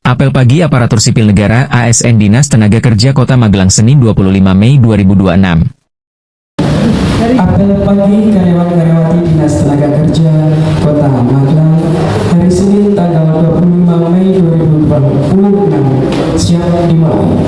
Apel pagi aparatur sipil negara ASN Dinas Tenaga Kerja Kota Magelang Senin 25 Mei 2026. Apel pagi karyawan-karyawati Dinas Tenaga Kerja Kota Magelang hari Senin tanggal 25 Mei 2026 siap dimulai.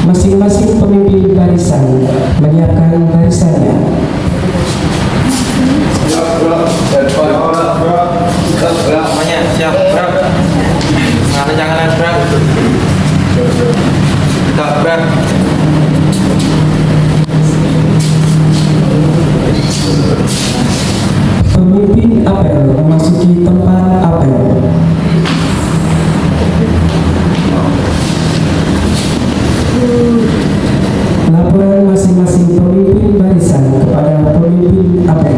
Masing-masing pemimpin barisan menyiapkan barisannya. Siap, Bang. Nggak jangan Bang. Tegak, Bang. Pemimpin apel memasuki tempat apel. Laporan masing-masing pemimpin barisan kepada pemimpin apel.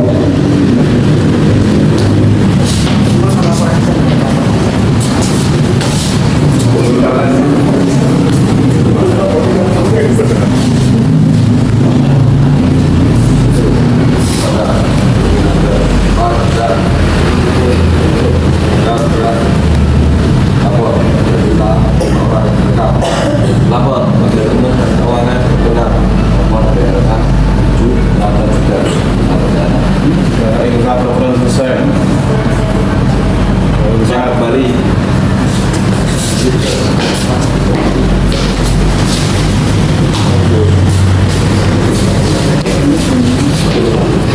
Lapor Menteri Keuangan benar lapor BLK 783 Ingin laporan selesai. saya kembali.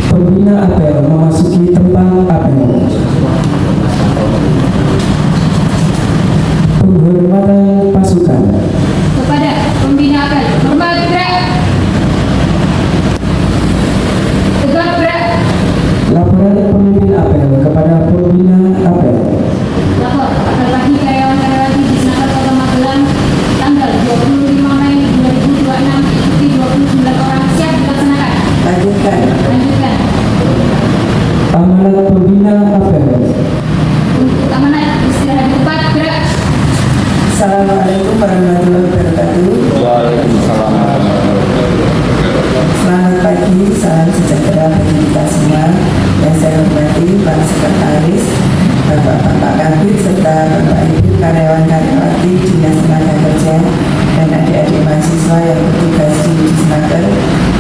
Pembina apel memasuki tempat apel. Penghormatan pasukan. Kepada pembina apel, hormat gerak. Tegak gerak. Laporan pemimpin apel kepada pembina apel. Lapor apel pagi karyawan-karyawati di Senator Kota Magelang tanggal 25 Mei 2026 ikuti 29 orang siap dilaksanakan. Lanjutkan. Lanjutkan. Amanat pembina apel. Untuk amanat istirahat tempat gerak. Assalamualaikum warahmatullahi wabarakatuh. Waalaikumsalam. Selamat pagi, salam sejahtera bagi kita semua. Yang saya hormati Pak Sekretaris, Bapak-Bapak Kabid, serta Bapak Ibu karyawan-karyawati Dinas Tenaga Kerja dan adik-adik mahasiswa yang bertugas di Disnaker.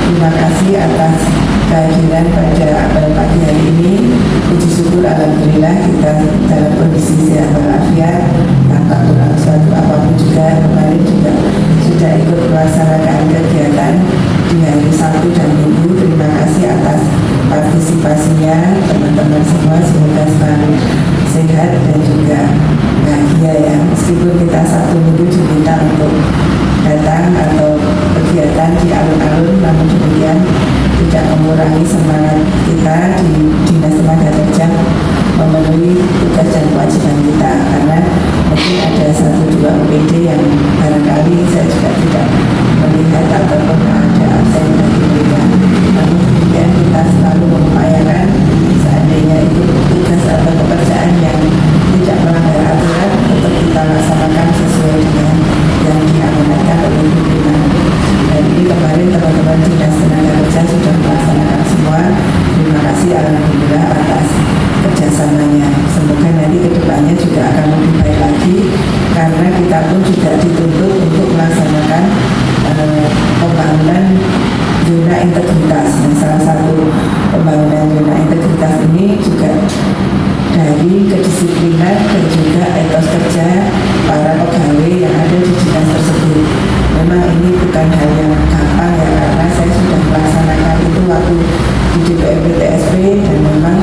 Terima kasih atas kehadiran pada apel pagi hari ini. Puji syukur alhamdulillah kita dalam kondisi sehat walafiat tanpa kurang suatu apapun juga. Kemarin juga sudah ikut melaksanakan kegiatan di hari Sabtu dan Minggu. Terima kasih atas partisipasinya teman-teman semua, semoga selalu sehat dan juga bahagia ya. Meskipun kita Sabtu Minggu diminta untuk datang atau kegiatan di alun-alun, namun demikian tidak mengurangi semangat kita di Dinas Tenaga Kerja memenuhi tugas dan kewajiban kita, karena mungkin ada satu dua OPD yang barangkali saya juga tidak melihat ataupun ada absen bagi mereka. Namun demikian kita selalu mengupayakan seandainya itu tugas atau pekerjaan yang tidak melanggar aturan untuk kita laksanakan sesuai dengan yang diamanatkan oleh pimpinan. Dan ini kemarin teman-teman Dinas Tenaga Kerja sudah melaksanakan semua. Terima kasih alhamdulillah atas kerjasamanya. Semoga nanti kedepannya juga akan lebih baik lagi, karena kita pun juga dituntut untuk melaksanakan pembangunan zona integritas. Dan salah satu pembangunan zona integritas ini juga dari kedisiplinan dan juga etos kerja para pegawai yang ada di dinas tersebut. Memang ini bukan hal yang gampang ya, karena saya sudah melaksanakan itu waktu di DPRD TSP, dan memang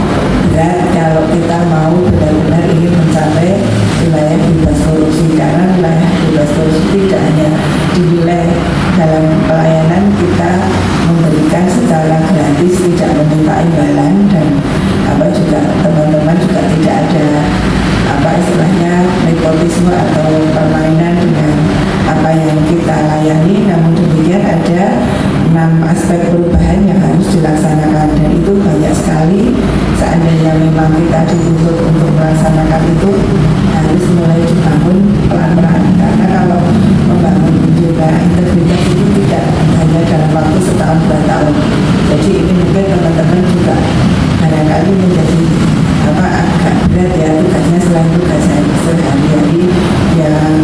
berat kalau kita mau benar-benar ingin mencapai wilayah bebas korupsi, karena wilayah bebas korupsi tidak hanya di wilayah dalam pelayanan kita memberikan secara gratis, tidak meminta imbalan, dan juga teman-teman juga tidak ada istilahnya nepotisme atau permainan dengan apa yang kita layani. Namun demikian ada 6 aspek perubahan yang harus dilaksanakan, dan itu banyak sekali. Seandainya memang kita dituntut untuk melaksanakan itu, harus mulai dibangun pelan-pelan, karena kalau membangun juga integritas itu tidak hanya dalam waktu setahun 2 tahun. Jadi ini mungkin teman-teman juga barangkali menjadi agak berat ya tugasnya, selain tugas sehari-hari yang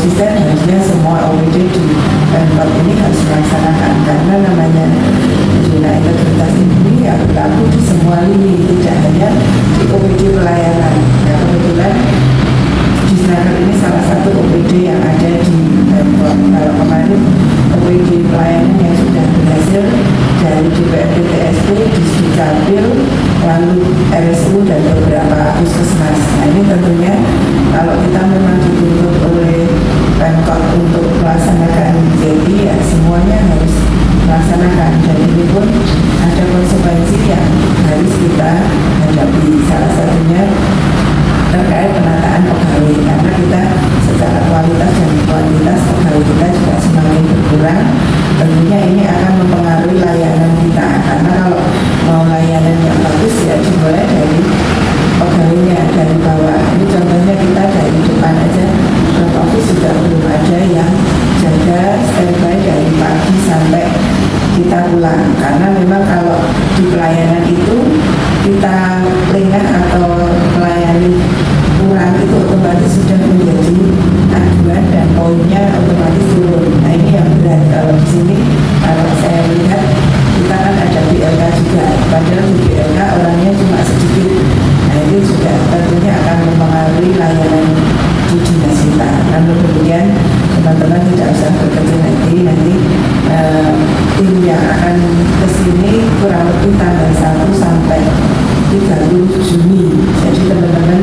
konsisten harusnya semua OPD di Pemkot ini harus melaksanakan, karena namanya zona integritas ini ya berlaku di semua lini, tidak hanya di OPD pelayanan. Ya, kebetulan di Snaker ini salah satu OPD yang ada di Pemkot. Kalau kemarin OPD pelayanan yang sudah berhasil dari DPRD TSP, Disdukcapil, lalu RSU dan beberapa puskesmas. Nah ini tentunya kalau kita memang dituntut oleh Pemkot untuk melaksanakan JP, ya semuanya harus melaksanakan, dan ini pun ada konsekuensi yang harus kita hadapi. Salah satunya terkait penataan pegawai, karena kita secara kualitas dan kuantitas pegawai kita juga semakin berkurang. Tentunya ini akan mempengaruhi layanan kita, karena kalau mau layanan yang bagus ya dimulai dari pegawainya, dari bawah. Ini contohnya kita dari depan aja, front office juga belum ada yang jaga standby dari pagi sampai kita pulang, karena memang kalau di pelayanan itu kita lengah atau melayani kurang itu otomatis sudah menjadi aduan dan poinnya otomatis turun. Nah ini yang berat. Kalau di sini kalau saya lihat kita kan ada BLK juga, padahal di BLK orangnya cuma sedikit. Nah ini juga tentunya akan mempengaruhi layanan di dinas kita. Namun kemudian teman-teman tidak usah berkecil hati, nanti tim yang akan kesini kurang lebih tanggal 1 sampai 30 Juni. Jadi teman-teman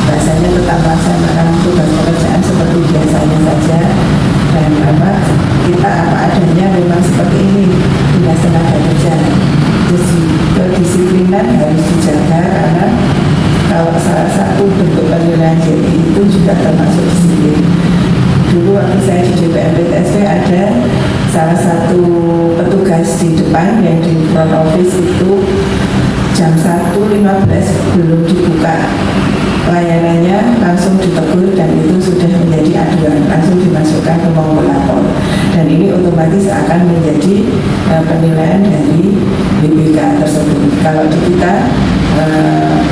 bahasanya tetap melaksanakan tugas pekerjaan seperti biasanya saja, dan kita apa adanya memang seperti ini dinas tenaga kerja. Kedisiplinan harus dijaga, karena kalau salah satu bentuk penilaian JP itu juga termasuk disiplin. Dulu waktu saya di DPRD TSP ada salah satu petugas di depan yang di front office itu jam 1.15 belum dibuka layanannya, langsung ditegur dan itu sudah menjadi aduan, langsung dimasukkan ke mau lapor, dan ini otomatis akan menjadi penilaian dari BPK tersebut. Kalau di kita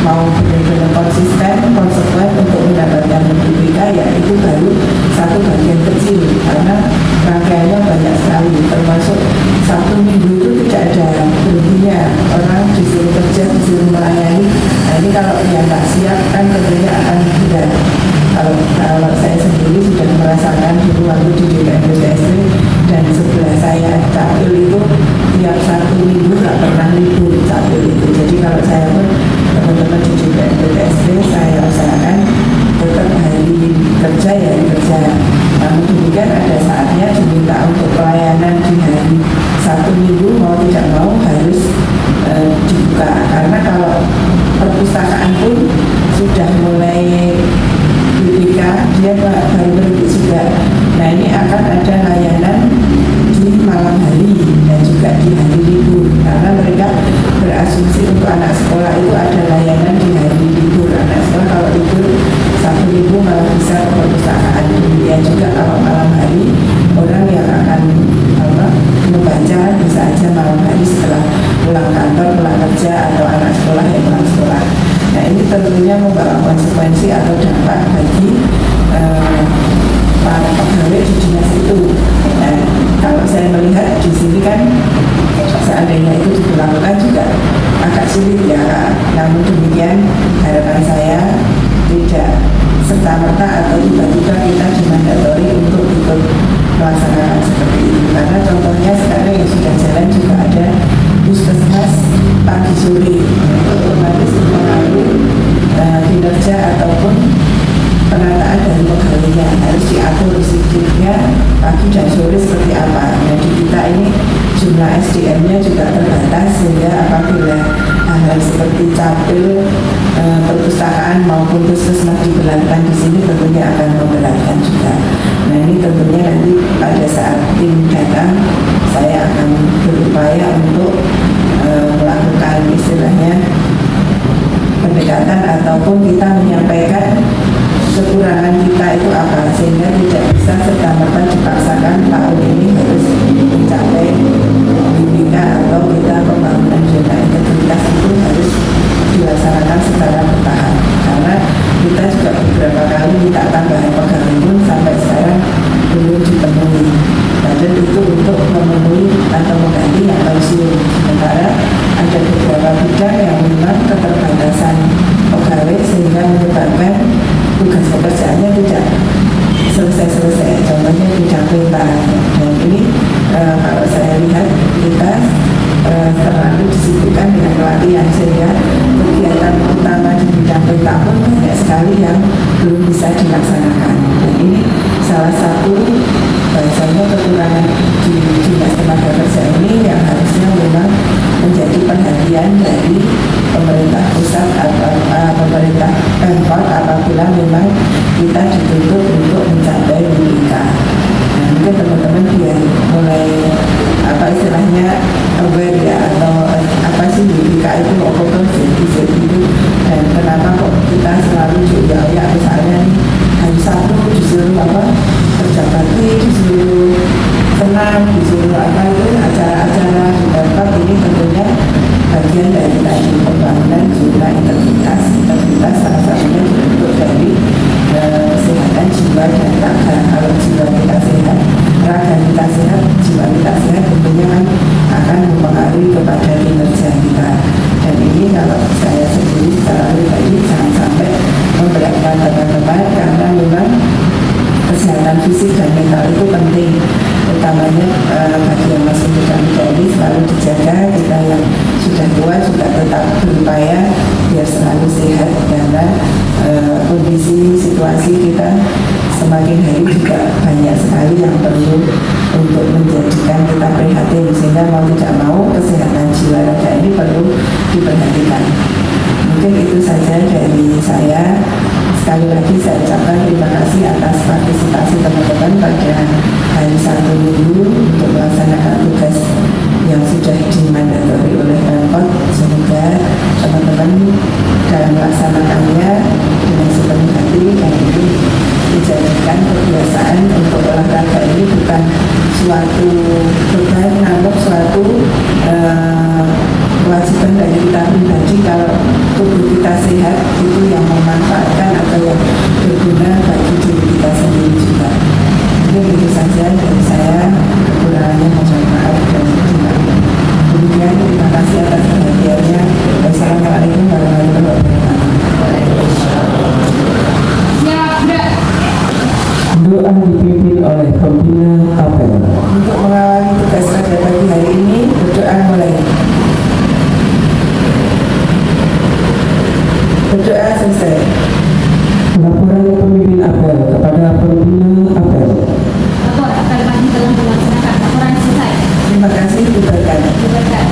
mau benar-benar konsisten, konsekuen untuk mendapatkan BPK, ya itu baru satu bagian kecil, karena rangkaiannya banyak sekali, termasuk Sabtu Minggu itu tidak ada berhentinya, orang disuruh kerja, disuruh melayani. Nah ini kalau yang tak siap kan tentunya akan berat. Kalau saya sendiri sudah merasakan dulu waktu di DPRD TSP, dan sebelah saya Capil itu tiap Sabtu Minggu nggak pernah libur Capil itu. Jadi kalau saya pun teman-teman di DPRD TSP saya usahakan tetap hari kerja ya kerja. Namun demikian ada saatnya diminta untuk pelayanan di hari Sabtu Minggu, mau tidak mau harus dibuka, karena kalau perpustakaan pun sudah mulai BPK, dia baru berhenti juga. Nah ini akan ada layanan di malam hari dan juga di hari libur, karena mereka berasumsi untuk anak sekolah itu ada layanan di hari libur. Anak sekolah kalau libur Sabtu Minggu malah bisa ke perpustakaan. Demikian juga kalau malam hari orang yang akan membaca bisa aja malam hari setelah pulang kantor, pulang kerja, atau anak sekolah yang pulang sekolah. Nah ini tentunya membawa konsekuensi atau dampak bagi para pegawai di dinas itu. Nah kalau saya melihat di sini kan seandainya itu dilakukan juga agak sulit ya. Namun demikian harapan saya tidak serta-merta atau tiba-tiba kita dimandatori untuk ikut melaksanakan seperti itu, karena contohnya sekarang yang sudah jalan juga ada puskesmas pagi sore, otomatis mempengaruhi kinerja ataupun penataan dari pegawainya, harus diatur shiftnya pagi dan sore seperti apa. Jadi kita ini jumlah SDM-nya juga terbatas, sehingga apabila hal-hal seperti capil, perpustakaan maupun puskesmas diberlakukan di sini tentunya akan memberatkan juga. Nah ini tentunya nanti pada saat tim datang, saya akan berupaya untuk melakukan istilahnya pendekatan ataupun kita menyampaikan kekurangan kita itu apa, sehingga tidak bisa serta-merta dipaksakan tahun ini harus mencapai BPK atau kita pembangunan zona integritas itu harus dilaksanakan secara bertahap, karena kita juga beberapa kali minta tambahan pegawai pun salah satu bahasanya kekurangan di dinas tenaga kerja ini yang harusnya memang menjadi perhatian dari pemerintah pusat atau pemerintah Pemkot apabila memang kita dituntut untuk mencapai WIK. Nah, mungkin teman-teman biar mulai apa istilahnya aware ya, atau apa sih WIK itu apa tuh itu, dan kenapa kok kita selalu juga ya misalnya nih hari Sabtu disuruh apa kerja bakti, disuruh senam, disuruh apa itu acara-acara di Pemkot. Ini tentunya bagian dari tadi pembangunan jumlah integritas salah satunya dibentuk dari kesehatan jiwa dan raga. Kalau jiwa kita sehat, raga kita sehat, jiwa kita sehat tentunya kan akan mempengaruhi kepada kinerja kita. Dan ini kalau saya sendiri secara pribadi jangan sampai memberatkan teman-teman, karena memang kesehatan fisik dan mental itu penting, utamanya bagi yang masih muda-muda ini selalu dijaga. Kita yang sudah tua juga tetap berupaya biar selalu sehat, karena kondisi situasi kita semakin hari juga banyak sekali yang perlu untuk menjadikan kita prihatin, sehingga mau tidak mau kesehatan jiwa raga ini perlu diperhatikan. Mungkin itu saja dari saya. Sekali lagi saya ucapkan terima kasih atas partisipasi teman-teman pada hari Sabtu Minggu untuk melaksanakan tugas yang sudah dimandatori oleh Pemkot. Semoga teman-teman dalam melaksanakannya dengan sepenuh hati, dan itu dijadikan kebiasaan untuk olahraga ini bukan suatu beban, namun suatu kewajiban dari kita pribadi. Kalau tubuh kita sehat, itu yang memanfaatkan atau yang berguna bagi diri kita sendiri juga. Mungkin itu saja dari saya, kekurangannya mohon maaf dan terima kasih. Kemudian terima kasih atas perhatiannya. Wassalamualaikum warahmatullahi wabarakatuh. Siap, udah. Doa dipimpin oleh pembina apel. Untuk mengawali tugas pada pagi hari ini, berdoa mulai. Berdoa selesai. Laporan pemimpin apel kepada pembina apel. Lapor apel pagi telah dilaksanakan. Laporan selesai. Terima kasih, diberkati. Diberkat.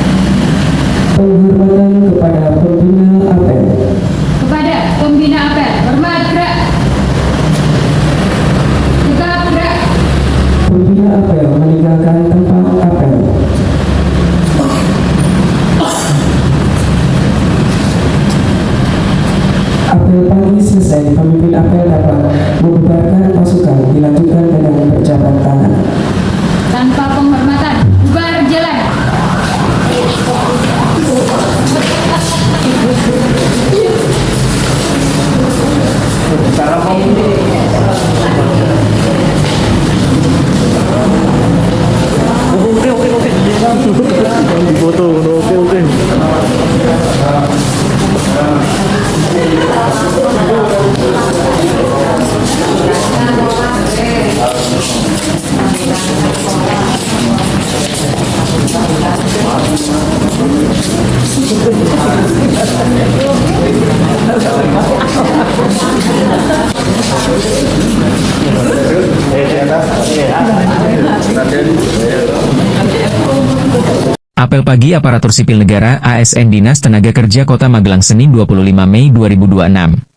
Penghormatan kepada pembina apel. Kepada pembina apel, hormat gerak. Tegap gerak. Pembina apel meninggalkan tempat apel. Apel pagi selesai, pemimpin apel dapat membubarkan pasukan, dilanjutkan dengan berjabat tangan. Tanpa penghormatan, bubar jalan. Apel pagi aparatur sipil negara ASN Dinas Tenaga Kerja Kota Magelang Senin 25 Mei 2026.